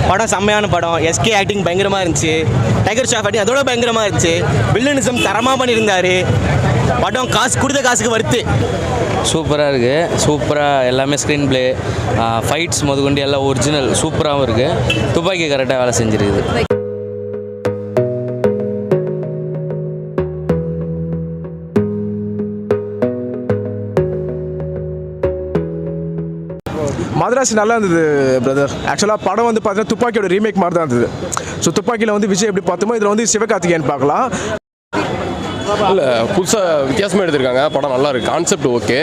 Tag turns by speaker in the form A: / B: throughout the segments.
A: படம் செம்மையான படம். எஸ்கே ஆக்டிங் பயங்கரமாக இருந்துச்சு. டைகர் ஷாஃப் ஆக்டிங் அதோட பயங்கரமாக இருந்துச்சு. வில்லனிசம் தரமாக பண்ணியிருந்தார். படம் காசு கொடுத்த காசுக்கு வருத்து.
B: சூப்பராக இருக்குது. சூப்பராக எல்லாமே ஸ்க்ரீன் ப்ளே, ஃபைட்ஸ் முதற்கொண்டு எல்லாம் ஒரிஜினல் சூப்பராகவும் இருக்குது. துப்பாக்கி கரெக்டாக வேலை செஞ்சுருக்குது.
C: மதராசி நல்லா இருந்தது பிரதர். ஆக்சுவலாக படம் வந்து பார்த்தீங்கன்னா துப்பாக்கியோட ரீமேக் மாதிரி தான் இருந்தது. ஸோ துப்பாக்கியில் வந்து விஜய் எப்படி பார்த்தோமோ இதில் வந்து சிவகார்த்திகேயன் பார்க்கலாம்.
D: இல்லை, புதுசாக வித்தியாசமாக எடுத்திருக்காங்க. படம் நல்லா இருக்குது. Concept okay.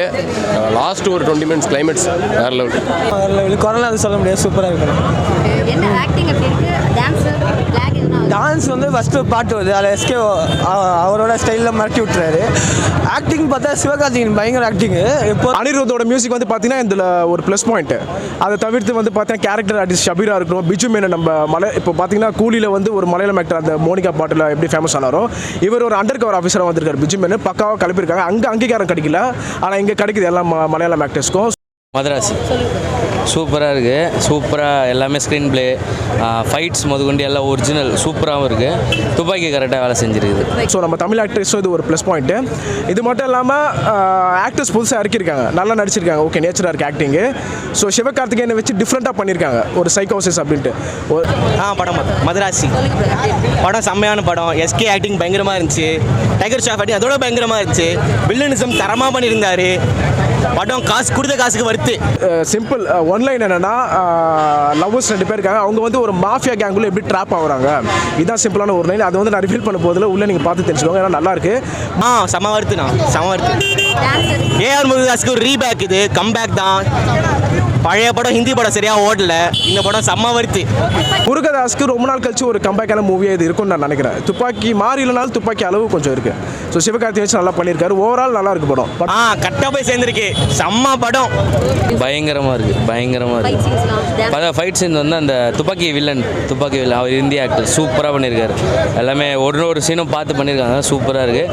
D: லாஸ்ட் ஒரு 20 மினிட்ஸ் கிளைமேட்ஸ் வேறு லெவல்.
E: கொரோனா அது சொல்ல முடியாது. சூப்பராக இருக்குது.
F: என்ன ஆக்டிங் எப்படி இருக்கு?
E: டான்ஸ் வந்து ஃபஸ்ட்டு பாட்டு வருது, அதில் எஸ்கே அவரோட ஸ்டைலில் மிரட்டி விட்டுறாரு. ஆக்டிங் பார்த்தா சிவகார்த்திகேயன் பயங்கர ஆக்டிங்கு. இப்போ
C: அனிருத்தோட மியூசிக் வந்து பார்த்தீங்கன்னா இதில் ஒரு ப்ளஸ் பாயிண்ட்டு. அதை தவிர்த்து வந்து பார்த்தீங்கன்னா கேரக்டர் ஆர்டிஸ்ட் ஷபீரா இருக்கணும், பிஜு மேனன். நம்ம இப்போ பார்த்தீங்கன்னா கூலியில் வந்து ஒரு மலையாளம் ஆக்டர் அந்த மோனிகா பாட்டில் எப்படி ஃபேமஸ் ஆனாரோ இவர் ஒரு அண்டர் கவர் ஆஃபீஸராக வந்திருக்காரு. பிஜு மேனன் பக்காவாக கிளப்பியிருக்காங்க. அங்கே அங்கீகாரம் கிடைக்கல, ஆனால் இங்கே கிடைக்குது எல்லா மலையாளம் ஆக்டர்ஸ்க்கும்.
B: மதராசி சூப்பராக இருக்குது. சூப்பராக எல்லாமே ஸ்க்ரீன் ப்ளே, ஃபைட்ஸ் முதற்கொண்டு எல்லாம் ஒரிஜினல் சூப்பராகவும் இருக்குது. துப்பாக்கி கரெக்டாக வேலை செஞ்சுருக்குது.
C: ஸோ நம்ம தமிழ் ஆக்டர்ஸும் இது ஒரு ப்ளஸ் பாயிண்ட்டு. இது மட்டும் இல்லாமல் ஆக்டர்ஸ் புதுசாக இறக்கியிருக்காங்க, நல்லா நடிச்சிருக்காங்க. ஓகே, நேச்சராக இருக்குது ஆக்டிங்கு. ஸோ சிவகார்த்திகேயனை வச்சு டிஃப்ரெண்ட்டாக பண்ணியிருக்காங்க, ஒரு சைக்கோசிஸ் அப்படின்ட்டு.
A: படம் மதராசி படம் செம்மையான படம். எஸ்கே ஆக்டிங் பயங்கரமாக இருந்துச்சு. டைகர் ஷாஃப் ஆக்டிங் அதோட பயங்கரமாக இருந்துச்சு. வில்லனிசம் தரமாக பண்ணியிருந்தார். படம் காசு கொடுத்த காசுக்கு வருத்து.
C: சிம்பிள் ஒன்லைன் என்னன்னா, லவ்வர்ஸ் 2 பேர் இருக்காங்க. அவங்க வந்து ஒரு மாஃபியா கேங்குள்ள எப்படி ட்ராப் ஆகுறாங்க, இதுதான் சிம்பிளான ஒரு லைன். அதை வந்து நான் ரிவீல் பண்ண போதில் உள்ள நீங்கள் பார்த்து தெரிஞ்சுக்கோங்க. ஏன்னா நல்லா இருக்கு.
A: செம வருத்துண்ணா, செம வருத்து. ஏஆர் முருகதாஸ்க்கு ஒரு ரீபேக், இது கம்பேக் தான். பழைய படம் ஹிந்தி படம் சரியா ஓடல. இந்த படம் செம்ம வருத்து.
C: முருகதாஸ்க்கு ரொம்ப நாள் கழிச்சு ஒரு கம்பேக்கான மூவியாக இது இருக்கும்னு நான் நினைக்கிறேன். துப்பாக்கி மாறி இல்லைனாலும் துப்பாக்கி அளவு கொஞ்சம் இருக்கு. ஸோ சிவகார்த்திகேயன் வச்சு நல்லா பண்ணியிருக்காரு. ஓவரால் நல்லா இருக்கு படம்.
A: கரெக்டாக போய் சேர்ந்துருக்கு. செம்ம படம்.
B: பயங்கரமாக இருக்குது. பயங்கரமாக இருக்குது. ஃபைட் சீன் வந்து அந்த துப்பாக்கி வில்லன் அவர் இந்திய ஆக்டர் சூப்பராக பண்ணியிருக்காரு. எல்லாமே ஒரு சீனும் பார்த்து பண்ணியிருக்காங்க. சூப்பராக இருக்குது.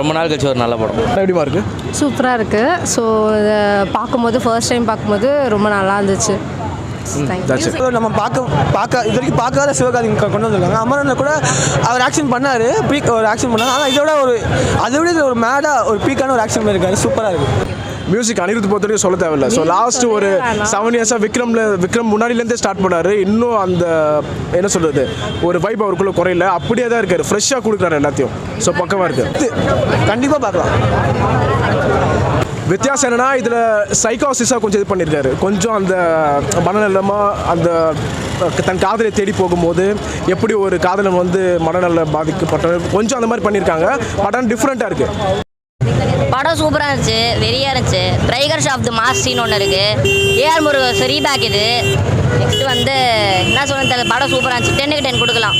B: ரொம்ப நாள் கழிச்சு ஒரு நல்ல படம்.
C: எப்படிமா இருக்குது?
G: சூப்பராக இருக்குது. ஸோ இதை பார்க்கும்போது ஃபர்ஸ்ட் டைம் பார்க்கும்போது ரொம்ப நல்லா இருந்துச்சு.
E: நம்ம பார்க்க இது வரைக்கும் பார்க்காத சிவகார்த்திகேயன் கொண்டு வந்திருக்காங்க. அமரனில் கூட அவர் ஆக்ஷன் பண்ணார், பீக் ஒரு ஆக்ஷன் பண்ணார். ஆனால் இதோட அதை விட ஒரு மேடாக ஒரு பீக்கான ஒரு ஆக்ஷன் பண்ணியிருக்காரு. சூப்பராக இருக்குது.
C: மியூசிக் அனிருத் பொறுத்தவரைக்கும் சொல்ல தேவையில்லை. ஸோ லாஸ்ட் ஒரு 7 இயர்ஸாக விக்ரம் முன்னாடியிலேருந்தே ஸ்டார்ட் பண்ணார். இன்னும் அந்த என்ன சொல்கிறது, ஒரு வைப் அவருக்குள்ளே குறையில, அப்படியே தான் இருக்கார். ஃப்ரெஷ்ஷாக கொடுக்குறாரு எல்லாத்தையும். ஸோ பக்கமாக இருக்குது.
E: கண்டிப்பாக பார்க்கலாம்.
C: வித்தியாசம் என்னன்னா, இதில் சைக்காசிஸாக கொஞ்சம் இது பண்ணியிருக்காரு. கொஞ்சம் அந்த மனநலமாக அந்த தன் காதலை தேடி போகும்போது எப்படி ஒரு காதலன் வந்து மனநல பாதிக்கப்பட்ட கொஞ்சம் அந்த மாதிரி பண்ணியிருக்காங்க. படம் டிஃப்ரெண்ட்டாக இருக்குது.
F: படம் சூப்பராக இருந்துச்சு, வெறியாக இருந்துச்சு. Tiger Shroff the mass scene ஒன்று இருக்குது. ஏஆர் முருகன் ரீபேக் இது. நெக்ஸ்ட் வந்து என்ன சொல்ல தெரியல. படம் சூப்பராக இருந்துச்சு. 10க்கு 10 கொடுக்கலாம்.